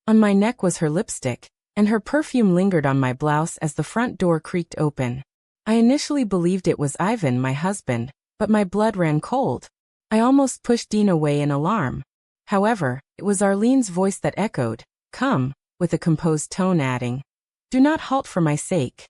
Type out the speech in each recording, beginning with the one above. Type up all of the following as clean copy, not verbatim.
On my neck was her lipstick, and her perfume lingered on my blouse as the front door creaked open. I initially believed it was Ivan, my husband, but my blood ran cold. I almost pushed Dean away in alarm. However, it was Arlene's voice that echoed, "Come," with a composed tone adding, "Do not halt for my sake."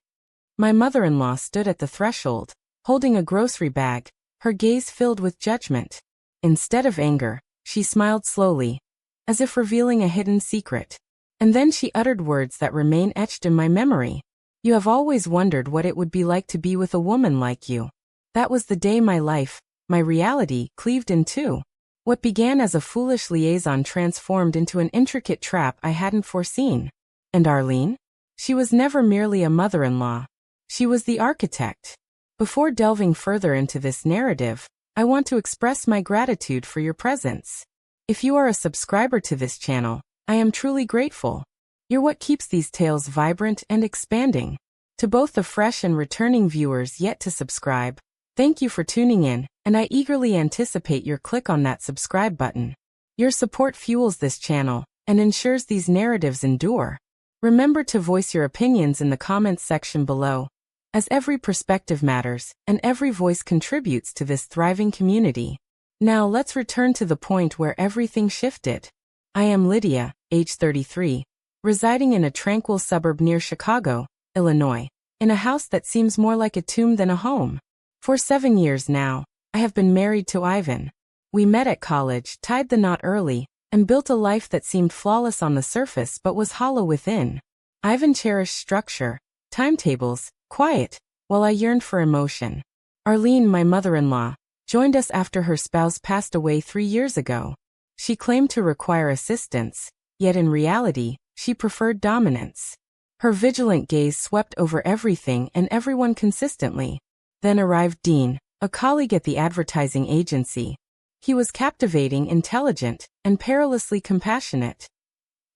My mother-in-law stood at the threshold, holding a grocery bag, her gaze filled with judgment. Instead of anger, she smiled slowly, as if revealing a hidden secret. And then she uttered words that remain etched in my memory. "You have always wondered what it would be like to be with a woman like you. That was the day my life, my reality, cleaved in two. What began as a foolish liaison transformed into an intricate trap I hadn't foreseen." And Arlene? She was never merely a mother-in-law. She was the architect. Before delving further into this narrative, I want to express my gratitude for your presence. If you are a subscriber to this channel, I am truly grateful. You're what keeps these tales vibrant and expanding. To both the fresh and returning viewers yet to subscribe, thank you for tuning in, and I eagerly anticipate your click on that subscribe button. Your support fuels this channel and ensures these narratives endure. Remember to voice your opinions in the comments section below, as every perspective matters and every voice contributes to this thriving community. Now let's return to the point where everything shifted. I am Lydia, age 33, residing in a tranquil suburb near Chicago, Illinois, in a house that seems more like a tomb than a home. For 7 years now, I have been married to Ivan. We met at college, tied the knot early, and built a life that seemed flawless on the surface but was hollow within. Ivan cherished structure, timetables, quiet, while I yearned for emotion. Arlene, my mother-in-law, joined us after her spouse passed away 3 years ago. She claimed to require assistance, yet in reality, she preferred dominance. Her vigilant gaze swept over everything and everyone consistently. Then arrived Dean, a colleague at the advertising agency. He was captivating, intelligent, and perilously compassionate.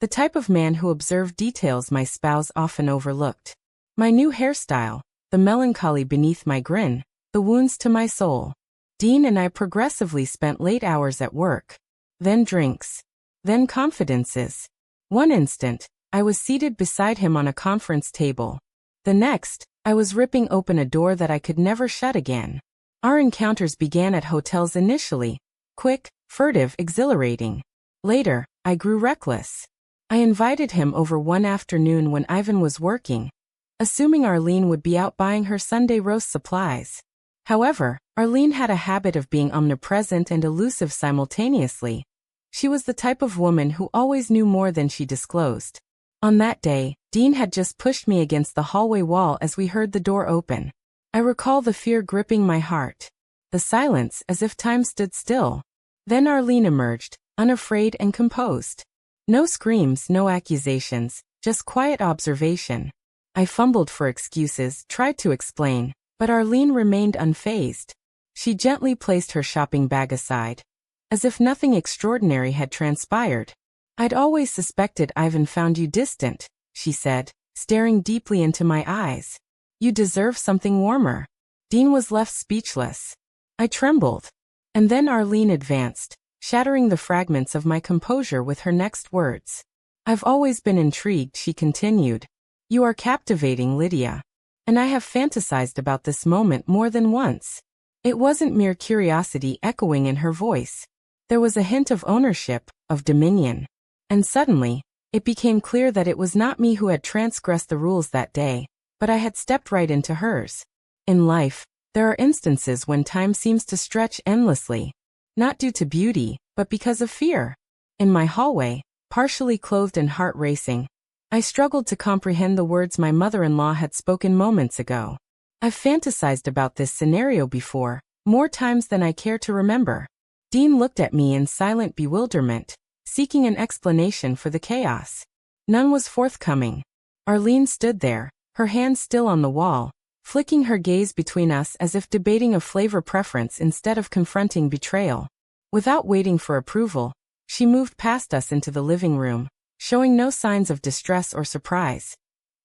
The type of man who observed details my spouse often overlooked. My new hairstyle, the melancholy beneath my grin, the wounds to my soul. Dean and I progressively spent late hours at work. Then drinks. Then confidences. One instant, I was seated beside him on a conference table. The next, I was ripping open a door that I could never shut again. Our encounters began at hotels initially. Quick, furtive, exhilarating. Later, I grew reckless. I invited him over one afternoon when Ivan was working, assuming Arlene would be out buying her Sunday roast supplies. However, Arlene had a habit of being omnipresent and elusive simultaneously. She was the type of woman who always knew more than she disclosed. On that day, Dean had just pushed me against the hallway wall as we heard the door open. I recall the fear gripping my heart. The silence, as if time stood still. Then Arlene emerged, unafraid and composed. No screams, no accusations, just quiet observation. I fumbled for excuses, tried to explain, but Arlene remained unfazed. She gently placed her shopping bag aside, as if nothing extraordinary had transpired. "I'd always suspected Ivan found you distant," she said, staring deeply into my eyes. "You deserve something warmer." Dean was left speechless. I trembled. And then Arlene advanced, shattering the fragments of my composure with her next words. "I've always been intrigued," she continued. "You are captivating, Lydia. And I have fantasized about this moment more than once." It wasn't mere curiosity echoing in her voice. There was a hint of ownership, of dominion. And suddenly, it became clear that it was not me who had transgressed the rules that day, but I had stepped right into hers. In life, there are instances when time seems to stretch endlessly, not due to beauty, but because of fear. In my hallway, partially clothed and heart racing, I struggled to comprehend the words my mother-in-law had spoken moments ago. I've fantasized about this scenario before, more times than I care to remember. Dean looked at me in silent bewilderment, seeking an explanation for the chaos. None was forthcoming. Arlene stood there, her hand still on the wall, flicking her gaze between us as if debating a flavor preference instead of confronting betrayal. Without waiting for approval, she moved past us into the living room, showing no signs of distress or surprise.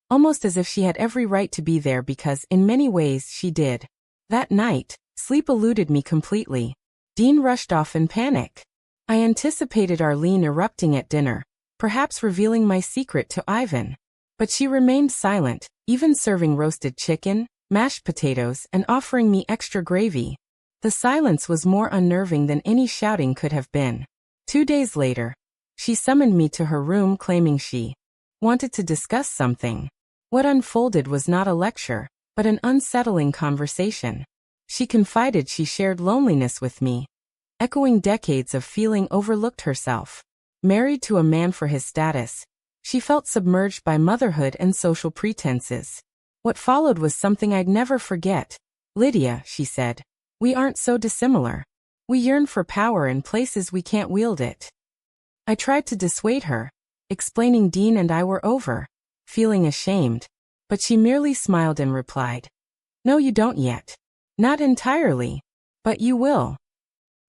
Almost as if she had every right to be there because, in many ways, she did. That night, sleep eluded me completely. Dean rushed off in panic. I anticipated Arlene erupting at dinner, perhaps revealing my secret to Ivan. But she remained silent, even serving roasted chicken, mashed potatoes, and offering me extra gravy. The silence was more unnerving than any shouting could have been. 2 days later, she summoned me to her room claiming she wanted to discuss something. What unfolded was not a lecture, but an unsettling conversation. She confided she shared loneliness with me, echoing decades of feeling overlooked herself. Married to a man for his status, she felt submerged by motherhood and social pretenses. What followed was something I'd never forget. "Lydia," she said, "we aren't so dissimilar. We yearn for power in places we can't wield it." I tried to dissuade her, explaining Dean and I were over, feeling ashamed, but she merely smiled and replied, "No, you don't yet. Not entirely, but you will."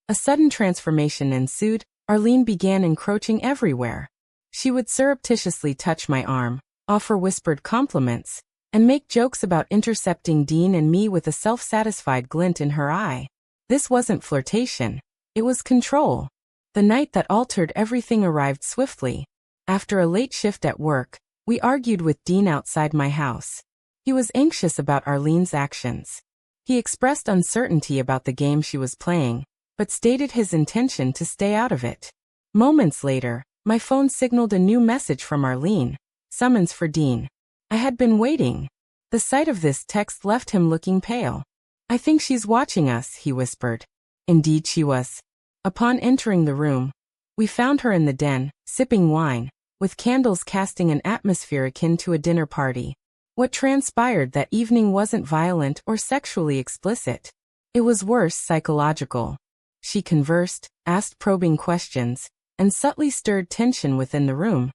A sudden transformation ensued. Arlene began encroaching everywhere. She would surreptitiously touch my arm, offer whispered compliments, and make jokes about intercepting Dean and me with a self-satisfied glint in her eye. This wasn't flirtation. It was control. The night that altered everything arrived swiftly. After a late shift at work, we argued with Dean outside my house. He was anxious about Arlene's actions. He expressed uncertainty about the game she was playing, but stated his intention to stay out of it. Moments later, my phone signaled a new message from Arlene, "Summons for Dean." I had been waiting. The sight of this text left him looking pale. "I think she's watching us," he whispered. Indeed she was. Upon entering the room, we found her in the den, sipping wine, with candles casting an atmosphere akin to a dinner party. What transpired that evening wasn't violent or sexually explicit. It was worse, psychological. She conversed, asked probing questions, and subtly stirred tension within the room,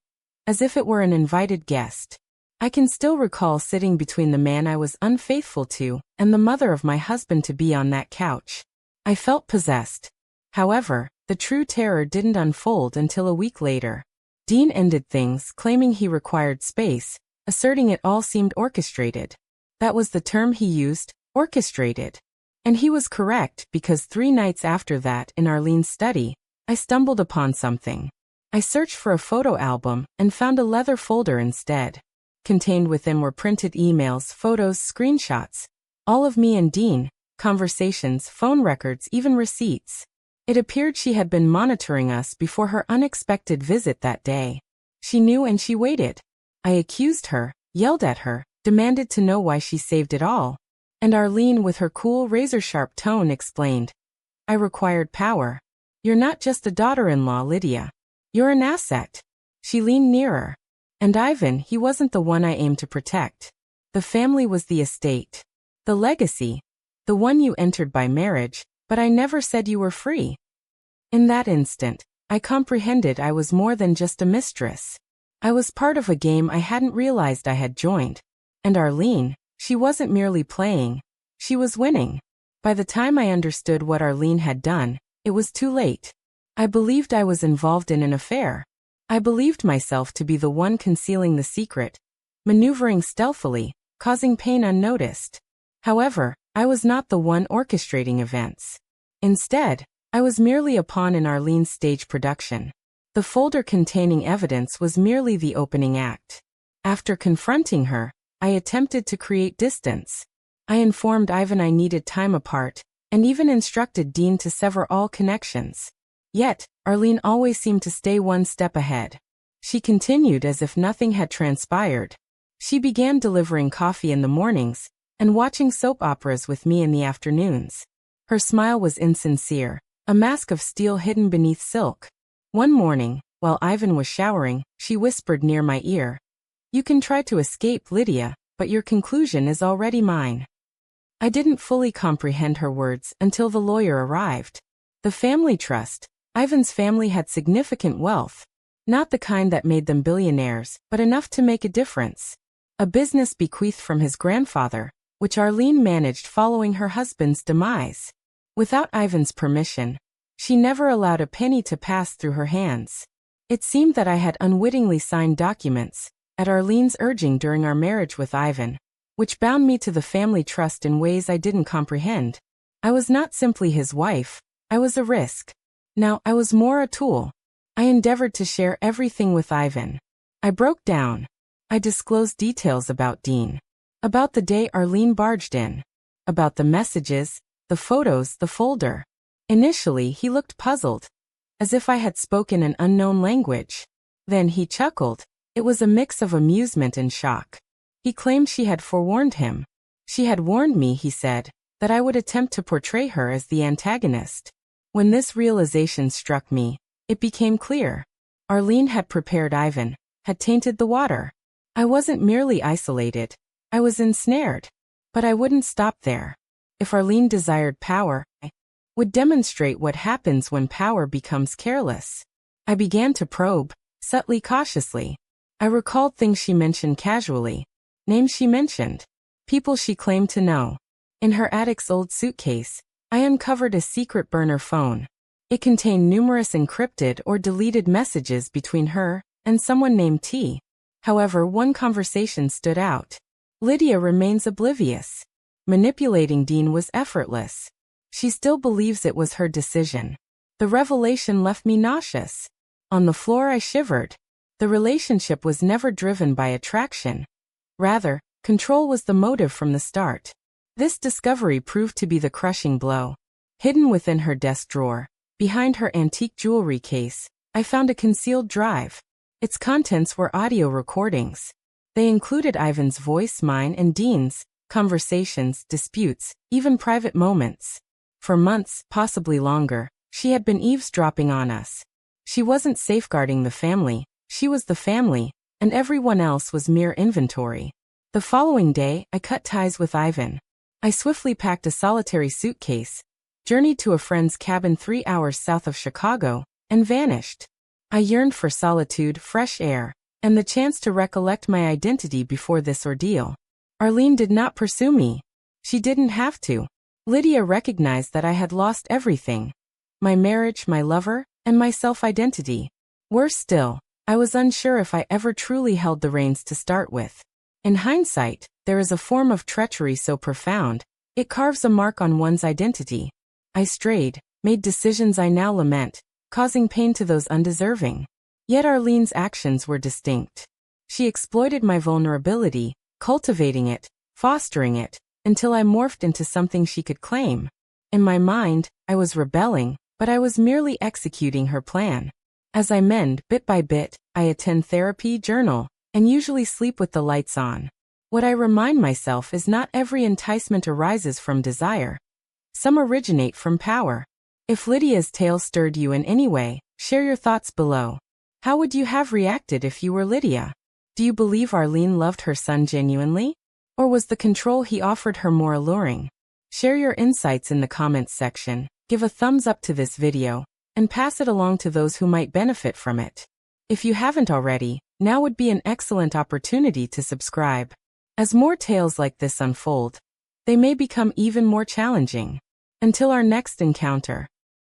as if it were an invited guest. I can still recall sitting between the man I was unfaithful to and the mother of my husband-to-be on that couch. I felt possessed. However, the true terror didn't unfold until a week later. Dean ended things, claiming he required space, asserting it all seemed orchestrated. That was the term he used, orchestrated. And he was correct, because 3 nights after that, in Arlene's study, I stumbled upon something. I searched for a photo album and found a leather folder instead. Contained within were printed emails, photos, screenshots, all of me and Dean, conversations, phone records, even receipts. It appeared she had been monitoring us before her unexpected visit that day. She knew and she waited. I accused her, yelled at her, demanded to know why she saved it all. And Arlene, with her cool, razor-sharp tone, explained, "I required power. You're not just a daughter-in-law, Lydia. You're an asset." She leaned nearer. "And Ivan, he wasn't the one I aimed to protect. The family was the estate. The legacy. The one you entered by marriage, but I never said you were free." In that instant, I comprehended I was more than just a mistress. I was part of a game I hadn't realized I had joined. And Arlene, she wasn't merely playing. She was winning. By the time I understood what Arlene had done, it was too late. I believed I was involved in an affair. I believed myself to be the one concealing the secret, maneuvering stealthily, causing pain unnoticed. However, I was not the one orchestrating events. Instead, I was merely a pawn in Arlene's stage production. The folder containing evidence was merely the opening act. After confronting her, I attempted to create distance. I informed Ivan I needed time apart, and even instructed Dean to sever all connections. Yet, Arlene always seemed to stay one step ahead. She continued as if nothing had transpired. She began delivering coffee in the mornings, and watching soap operas with me in the afternoons. Her smile was insincere, a mask of steel hidden beneath silk. One morning, while Ivan was showering, she whispered near my ear, "You can try to escape, Lydia, but your conclusion is already mine." I didn't fully comprehend her words until the lawyer arrived. The family trust. Ivan's family had significant wealth. Not the kind that made them billionaires, but enough to make a difference. A business bequeathed from his grandfather, which Arlene managed following her husband's demise. Without Ivan's permission, she never allowed a penny to pass through her hands. It seemed that I had unwittingly signed documents, at Arlene's urging during our marriage with Ivan, which bound me to the family trust in ways I didn't comprehend. I was not simply his wife, I was a risk. Now, I was more a tool. I endeavored to share everything with Ivan. I broke down. I disclosed details about Dean. About the day Arlene barged in. About the messages, the photos, the folder. Initially, he looked puzzled, as if I had spoken an unknown language. Then he chuckled. It was a mix of amusement and shock. He claimed she had forewarned him. She had warned me, he said, that I would attempt to portray her as the antagonist. When this realization struck me, it became clear. Arlene had prepared Ivan, had tainted the water. I wasn't merely isolated. I was ensnared. But I wouldn't stop there. If Arlene desired power, I would demonstrate what happens when power becomes careless. I began to probe, subtly, cautiously. I recalled things she mentioned casually, names she mentioned, people she claimed to know. In her attic's old suitcase, I uncovered a secret burner phone. It contained numerous encrypted or deleted messages between her and someone named T. However, one conversation stood out. Lydia remains oblivious. Manipulating Dean was effortless. She still believes it was her decision. The revelation left me nauseous. On the floor I shivered. The relationship was never driven by attraction. Rather, control was the motive from the start. This discovery proved to be the crushing blow. Hidden within her desk drawer, behind her antique jewelry case, I found a concealed drive. Its contents were audio recordings. They included Ivan's voice, mine, and Dean's, conversations, disputes, even private moments. For months, possibly longer, she had been eavesdropping on us. She wasn't safeguarding the family, she was the family, and everyone else was mere inventory. The following day, I cut ties with Ivan. I swiftly packed a solitary suitcase, journeyed to a friend's cabin 3 hours south of Chicago, and vanished. I yearned for solitude, fresh air, and the chance to recollect my identity before this ordeal. Arlene did not pursue me. She didn't have to. Lydia recognized that I had lost everything. My marriage, my lover, and my self-identity. Worse still, I was unsure if I ever truly held the reins to start with. In hindsight, there is a form of treachery so profound, it carves a mark on one's identity. I strayed, made decisions I now lament, causing pain to those undeserving. Yet Arlene's actions were distinct. She exploited my vulnerability, cultivating it, fostering it, until I morphed into something she could claim. In my mind, I was rebelling, but I was merely executing her plan. As I mend, bit by bit, I attend therapy, journal, and usually sleep with the lights on. What I remind myself is not every enticement arises from desire. Some originate from power. If Lydia's tale stirred you in any way, share your thoughts below. How would you have reacted if you were Lydia? Do you believe Arlene loved her son genuinely? Or was the control he offered her more alluring? Share your insights in the comments section, give a thumbs up to this video, and pass it along to those who might benefit from it. If you haven't already, now would be an excellent opportunity to subscribe. As more tales like this unfold, they may become even more challenging. Until our next encounter,